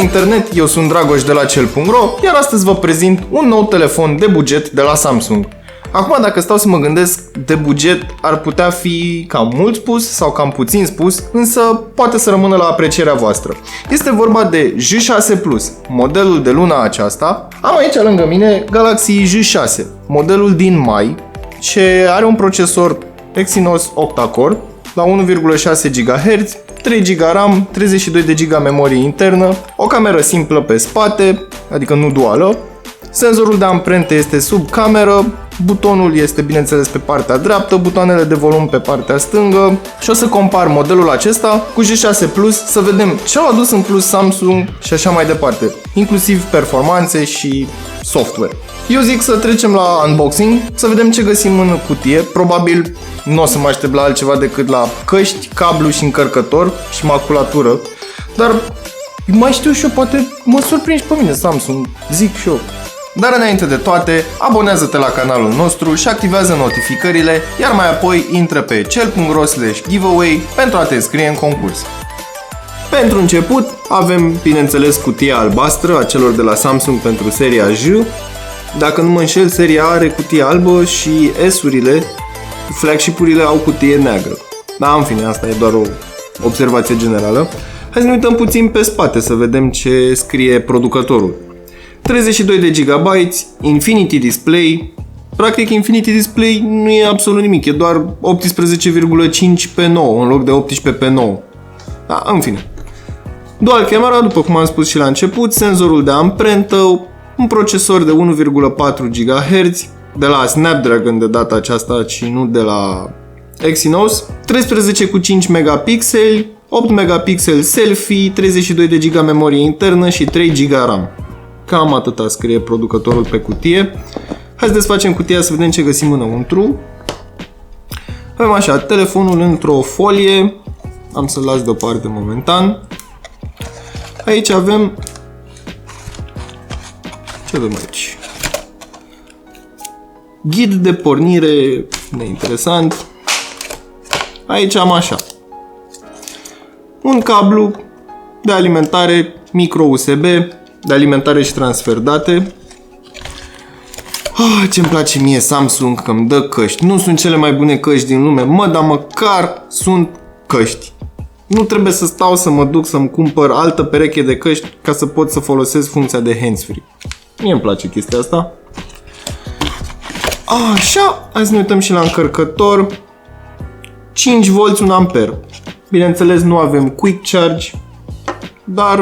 internet, eu sunt Dragoș de la Cel.ro, iar astăzi vă prezint un nou telefon de buget de la Samsung. Acum, dacă stau să mă gândesc, de buget ar putea fi cam mult spus sau cam puțin spus, însă poate să rămână la aprecierea voastră. Este vorba de J6 Plus, modelul de luna aceasta. Am aici lângă mine Galaxy J6, modelul din mai, ce are un procesor Exynos octa-core la 1,6 GHz, 3 GB RAM, 32 de GB memorie internă, o cameră simplă pe spate, adică nu duală, senzorul de amprente este sub cameră, butonul este bineînțeles pe partea dreaptă, butoanele de volum pe partea stângă și o să compar modelul acesta cu J6 Plus să vedem ce au adus în plus Samsung și așa mai departe, inclusiv performanțe și software. Eu zic să trecem la unboxing, să vedem ce găsim în cutie. Probabil nu o să mă aștept la altceva decât la căști, cablu și încărcător și maculatură, dar mai știu și eu, poate mă surprinzi pe mine, Samsung, zic și eu. Dar înainte de toate, abonează-te la canalul nostru și activează notificările, iar mai apoi intră pe cel.ro/giveaway pentru a te înscrie în concurs. Pentru început, avem, bineînțeles, cutia albastră a celor de la Samsung pentru seria J. Dacă nu mă înșel, seria are cutie albă și S-urile, flagship-urile au cutie neagră. Da, în fine, asta e doar o observație generală. Hai să ne uităm puțin pe spate să vedem ce scrie producătorul. 32 de GB, Infinity Display. Practic Infinity Display nu e absolut nimic, e doar 18,5 pe 9 în loc de 18 pe 9. Da, în fine. Dual camera, după cum am spus și la început, senzorul de amprentă, un procesor de 1,4 GHz de la Snapdragon de data aceasta și nu de la Exynos, 13,5 megapixeli, 8 megapixeli selfie, 32 de GB memorie internă și 3 GB RAM. Cam atâta scrie producătorul pe cutie. Hai să desfacem cutia să vedem ce găsim înăuntru. Avem așa, telefonul într-o folie. Am să-l las deoparte momentan. Aici avem... Ce avem aici? Ghid de pornire neinteresant. Aici am așa. Un cablu de alimentare micro USB, de alimentare și transfer date. Ce-mi place mie Samsung că îmi dă căști. Nu sunt cele mai bune căști din lume, dar măcar sunt căști. Nu trebuie să stau să mă duc să-mi cumpăr altă pereche de căști ca să pot să folosesc funcția de hands-free. Mie îmi place chestia asta. Așa, hai să ne uităm și la încărcător. 5V 1 A. Bineînțeles nu avem quick charge, dar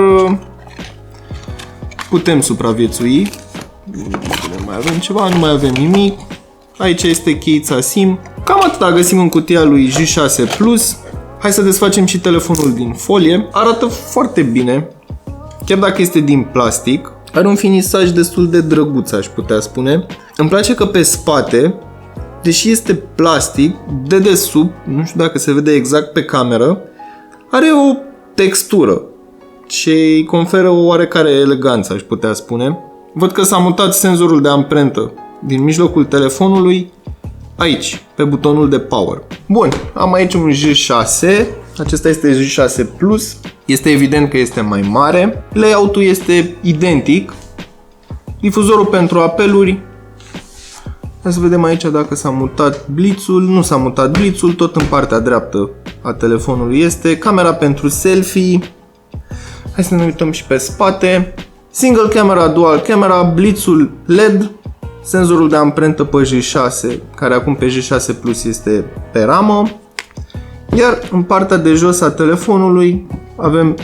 putem supraviețui. Mai avem ceva, nu mai avem nimic. Aici este cheița SIM. Cam atâta găsim în cutia lui J6 Plus. Hai să desfacem și telefonul din folie. Arată foarte bine, chiar dacă este din plastic. Are un finisaj destul de drăguț, aș putea spune. Îmi place că pe spate, deși este plastic, de desubt, nu știu dacă se vede exact pe cameră, are o textură ce îi conferă o oarecare eleganță, aș putea spune. Văd că s-a mutat senzorul de amprentă din mijlocul telefonului aici, pe butonul de power. Bun, am aici un J6, acesta este J6 Plus, este evident că este mai mare, layout-ul este identic, difuzorul pentru apeluri. Hai să vedem aici dacă s-a mutat blitzul, nu s-a mutat blitzul, tot în partea dreaptă a telefonului este, camera pentru selfie. Hai să ne uităm și pe spate. Single camera, dual camera, blitzul LED, senzorul de amprentă pe J6, care acum pe J6 Plus este pe ramă. Iar în partea de jos a telefonului avem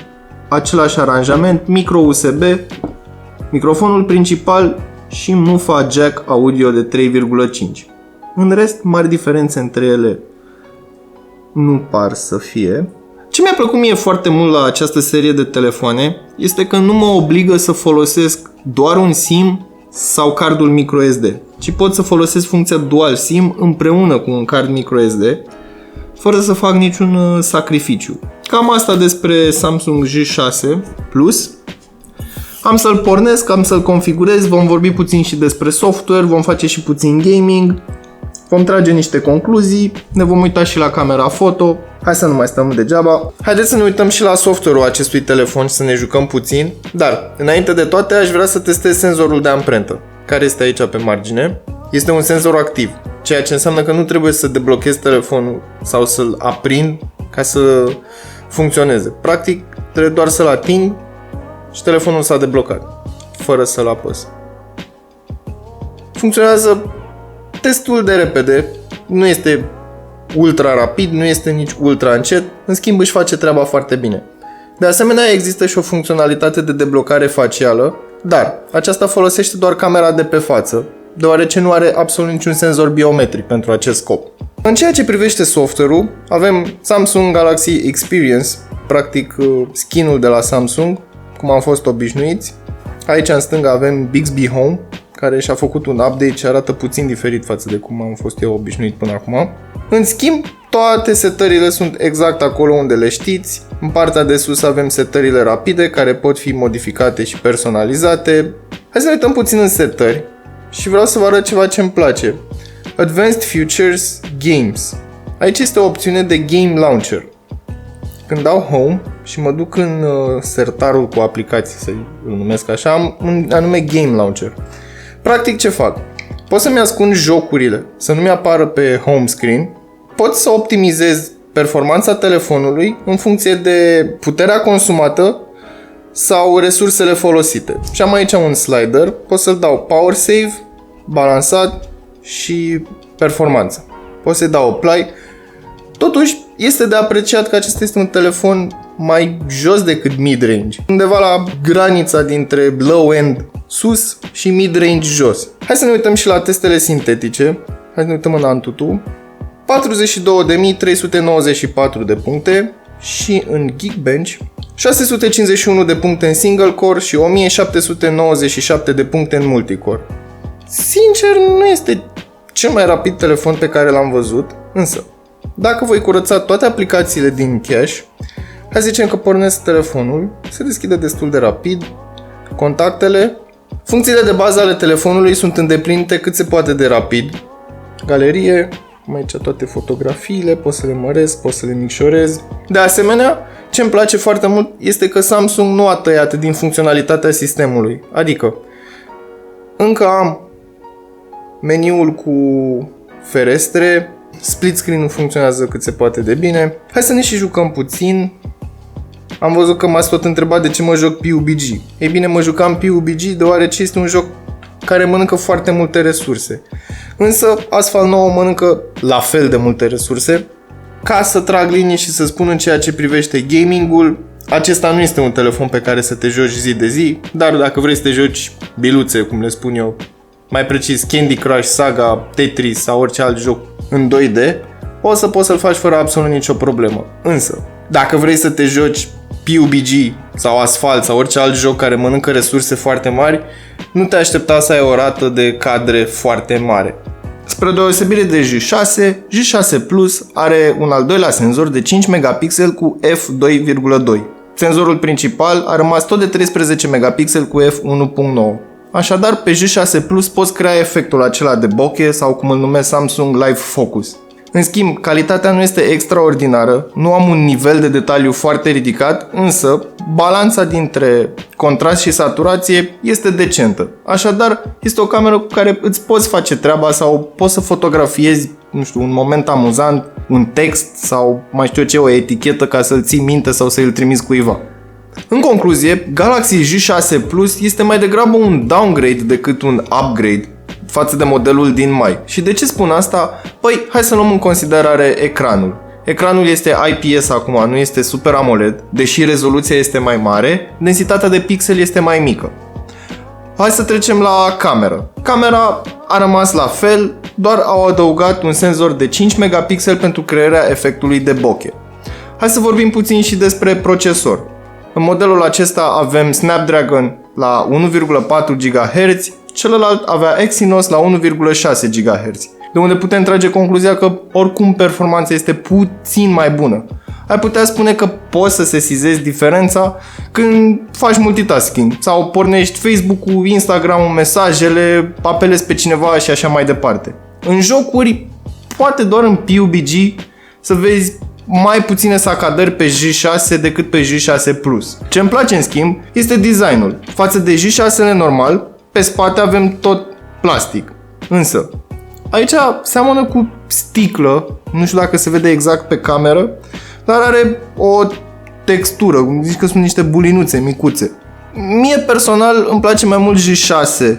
același aranjament, micro USB, microfonul principal și mufa jack audio de 3,5. În rest, mari diferențe între ele nu par să fie. Ce mi-a plăcut mie foarte mult la această serie de telefoane este că nu mă obligă să folosesc doar un SIM sau cardul microSD, ci pot să folosesc funcția Dual SIM împreună cu un card microSD, fără să fac niciun sacrificiu. Cam asta despre Samsung J6 Plus. Am să-l pornesc, am să-l configurez, vom vorbi puțin și despre software, vom face și puțin gaming. vom trage niște concluzii, ne vom uita și la camera foto. Hai să nu mai stăm degeaba. Haideți să ne uităm și la software-ul acestui telefon și să ne jucăm puțin. Dar, înainte de toate, aș vrea să testez senzorul de amprentă, care este aici pe margine. Este un senzor activ, ceea ce înseamnă că nu trebuie să deblochez telefonul sau să-l aprind ca să funcționeze. Practic, trebuie doar să-l ating și telefonul s-a deblocat, fără să-l apăs. Funcționează destul de repede, nu este ultra rapid, nu este nici ultra încet, în schimb își face treaba foarte bine. De asemenea, există și o funcționalitate de deblocare facială, dar aceasta folosește doar camera de pe față, deoarece nu are absolut niciun senzor biometric pentru acest scop. În ceea ce privește software-ul, avem Samsung Galaxy Experience, practic skin-ul de la Samsung, cum am fost obișnuiți. Aici în stânga avem Bixby Home, care și-a făcut un update și arată puțin diferit față de cum am fost eu obișnuit până acum. În schimb, toate setările sunt exact acolo unde le știți. În partea de sus avem setările rapide, care pot fi modificate și personalizate. Hai să ne uităm puțin în setări și vreau să vă arăt ceva ce îmi place. Advanced Features Games. Aici este o opțiune de Game Launcher. Când dau Home și mă duc în sertarul cu aplicații, să-i numesc așa, am un anume Game Launcher. Practic ce fac? Pot să-mi ascund jocurile, să nu mi-apară pe home screen. Pot să optimizez performanța telefonului în funcție de puterea consumată sau resursele folosite. Și am aici un slider, pot să-l dau Power Save, balansat și performanță. Pot să-i dau Apply. Totuși, este de apreciat că acesta este un telefon mai jos decât mid-range, undeva la granița dintre low-end sus și mid-range jos. Hai să ne uităm și la testele sintetice. Hai să ne uităm în Antutu. 42.394 de puncte și în Geekbench 651 de puncte în single core și 1797 de puncte în multicore. Sincer, nu este cel mai rapid telefon pe care l-am văzut, însă dacă voi curăța toate aplicațiile din cache, hai să zicem că pornesc telefonul, se deschide destul de rapid, contactele, funcțiile de bază ale telefonului sunt îndeplinite cât se poate de rapid, galerie, aici toate fotografiile, pot să le măresc, pot să le micșorez. De asemenea, ce îmi place foarte mult este că Samsung nu a tăiat din funcționalitatea sistemului, adică încă am meniul cu ferestre, split screen-ul funcționează cât se poate de bine. Hai să ne și jucăm puțin. Am văzut că m-ați tot întrebat de ce mă joc PUBG. Ei bine, mă jucam PUBG deoarece este un joc care mănâncă foarte multe resurse. Însă Asphalt 9 mănâncă la fel de multe resurse. Ca să trag linie și să spun în ceea ce privește gaming-ul, acesta nu este un telefon pe care să te joci zi de zi, dar dacă vrei să te joci biluțe, cum le spun eu, mai precis Candy Crush, Saga, Tetris sau orice alt joc în 2D, o să poți să-l faci fără absolut nicio problemă. Însă, dacă vrei să te joci PUBG sau Asphalt sau orice alt joc care mănâncă resurse foarte mari, nu te aștepta să ai o rată de cadre foarte mare. Spre deosebire de J6, J6 Plus are un al doilea senzor de 5 megapixel cu f2.2. Senzorul principal a rămas tot de 13 megapixel cu f1.9. Așadar, pe J6 Plus poți crea efectul acela de bokeh sau cum îl numesc Samsung Live Focus. În schimb, calitatea nu este extraordinară, nu am un nivel de detaliu foarte ridicat, însă balanța dintre contrast și saturație este decentă. Așadar, este o cameră cu care îți poți face treaba sau poți să fotografiezi, nu știu, un moment amuzant, un text sau mai știu ce, o etichetă ca să-l ții minte sau să-l trimiți cuiva. În concluzie, Galaxy J6 Plus este mai degrabă un downgrade decât un upgrade față de modelul din mai. Și de ce spun asta? Păi, hai să luăm în considerare ecranul. Ecranul este IPS acum, nu este Super AMOLED, deși rezoluția este mai mare, densitatea de pixel este mai mică. Hai să trecem la cameră. Camera a rămas la fel, doar au adăugat un senzor de 5 megapixel pentru crearea efectului de bokeh. Hai să vorbim puțin și despre procesor. În modelul acesta avem Snapdragon la 1,4 GHz, celălalt avea Exynos la 1,6 GHz, de unde putem trage concluzia că oricum performanța este puțin mai bună. Ai putea spune că poți să sesizezi diferența când faci multitasking sau pornești Facebook-ul, Instagram-ul, mesajele, apelezi pe cineva și așa mai departe. În jocuri poate doar în PUBG să vezi mai puține sacadări pe J6 decât pe J6 Plus. Ce îmi place în schimb este designul. Față de J6-le normal, pe spate avem tot plastic. Însă, aici seamănă cu sticlă, nu știu dacă se vede exact pe cameră, dar are o textură, zici că sunt niște bulinuțe micuțe. Mie personal îmi place mai mult J6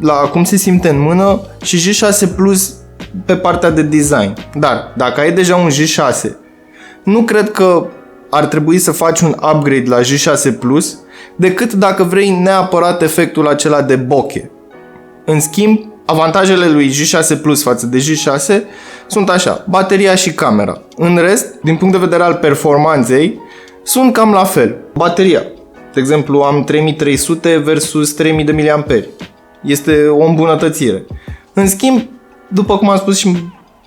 la cum se simte în mână și J6 Plus pe partea de design. Dar dacă ai deja un J6, nu cred că ar trebui să faci un upgrade la J6 Plus decât dacă vrei neapărat efectul acela de bokeh. În schimb, avantajele lui J6 Plus față de J6 sunt așa, bateria și camera. În rest, din punct de vedere al performanței, sunt cam la fel. Bateria, de exemplu, am 3300 versus 3000 de mAh. Este o îmbunătățire. În schimb, după cum am spus și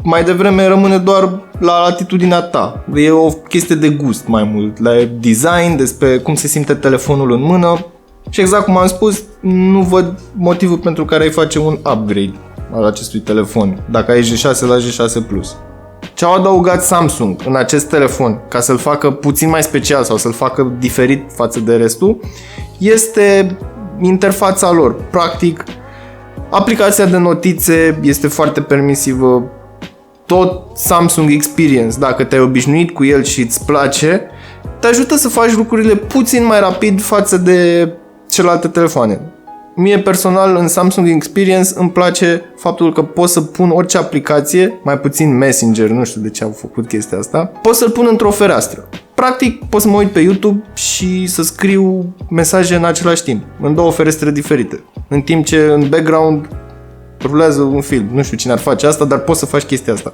mai devreme, rămâne doar la latitudinea ta. E o chestie de gust mai mult, la design, despre cum se simte telefonul în mână. Și exact cum am spus, nu văd motivul pentru care ai face un upgrade al acestui telefon, dacă ai J6 la J6 Plus. Ce au adăugat Samsung în acest telefon, ca să-l facă puțin mai special sau să-l facă diferit față de restul, este interfața lor. Practic, aplicația de notițe este foarte permisivă, tot Samsung Experience, dacă te-ai obișnuit cu el și îți place, te ajută să faci lucrurile puțin mai rapid față de celelalte telefoane. Mie personal în Samsung Experience îmi place faptul că pot să pun orice aplicație, mai puțin Messenger, nu știu de ce au făcut chestia asta, pot să-l pun într-o fereastră. Practic pot să mă uit pe YouTube și să scriu mesaje în același timp, în două ferestre diferite, în timp ce în background rulează un film. Nu știu cine ar face asta, dar poți să faci chestia asta.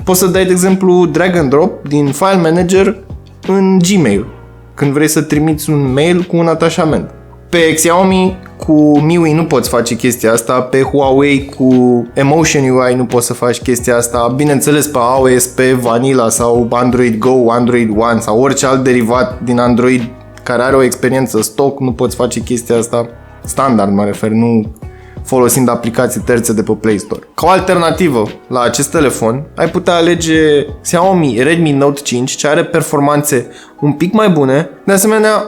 Poți să dai, de exemplu, drag and drop din File Manager în Gmail, când vrei să trimiți un mail cu un atașament. Pe Xiaomi cu MIUI nu poți face chestia asta, pe Huawei cu Emotion UI nu poți să faci chestia asta, bineînțeles pe iOS, pe Vanilla sau Android Go, Android One sau orice alt derivat din Android care are o experiență stock nu poți face chestia asta, standard mă refer, nu folosind aplicații terțe de pe Play Store. Ca o alternativă la acest telefon, ai putea alege Xiaomi Redmi Note 5, ce are performanțe un pic mai bune. De asemenea,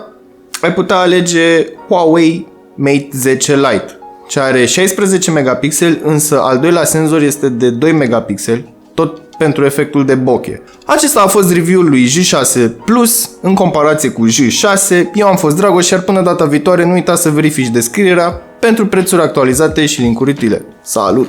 ai putea alege Huawei Mate 10 Lite, ce are 16 megapixeli, însă al doilea senzor este de 2 megapixeli, tot pentru efectul de bokeh. Acesta a fost review-ul lui J6 Plus în comparație cu J6. Eu am fost Dragoș, iar până data viitoare nu uita să verifici descrierea pentru prețuri actualizate și link-uri utile. Salut!